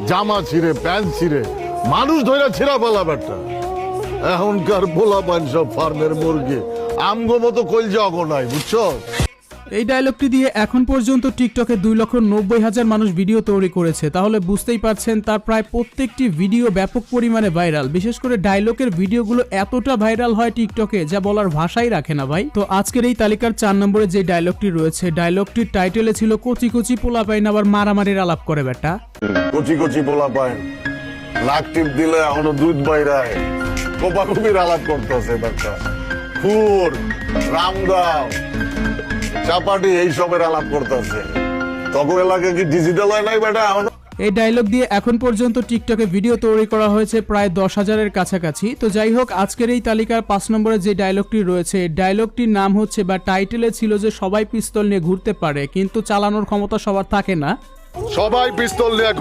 জামা ছিঁড়ে প্যান্ট ছিঁড়ে মানুষ ধরে ছিঁড়া পালা বেটা। এখনকার পোলা পান সব ফার্মের মুরগি, আমগো মতো কলজা অগো নাই, বুঝছো? এই ডায়লগটি দিয়ে এখন পর্যন্ত টিকটকে 2,90,000 মানুষ ভিডিও তৈরি করেছে। তাহলে বুঝতেই পারছেন তার প্রায় প্রত্যেকটি ভিডিও ব্যাপক পরিমাণে ভাইরাল। বিশেষ করে ডায়লগের ভিডিওগুলো এতটা ভাইরাল হয় টিকটকে যা বলার ভাষাই রাখে না ভাই। তো আজকের এই তালিকার 4 নম্বরে যে ডায়লগটি রয়েছে, ডায়লগটির টাইটেলে ছিল কচি কচি পোলা পাইন আবার মারামারির আলাপ করে বেটা। কচি কচি পোলা পাইন নাক টিপ দিলে এখনো দুধ বাইরায়, কোপাকুপির আলাপ করতেছে বেটা। ফুর, রামগাঁও, চাপাটি এইসবের আলাপ করতেছে। তখন এলাকা কি ডিজিটাল হয় নাই বেটা? এই ডায়লগ দিয়ে এখন পর্যন্ত টিকটকে ভিডিও তৈরি করা হয়েছে প্রায় 10,000-এর কাছাকাছি। তো যাই হোক, আজকের এই তালিকার 5 নম্বরে যে ডায়লগটি রয়েছে, ডায়লগটির নাম হচ্ছে বা টাইটেলে ছিল যে সবাই পিস্তল নিয়ে ঘুরতে পারে কিন্তু চালানোর ক্ষমতা সবার থাকে না। সবাই পিস্তল নিয়ে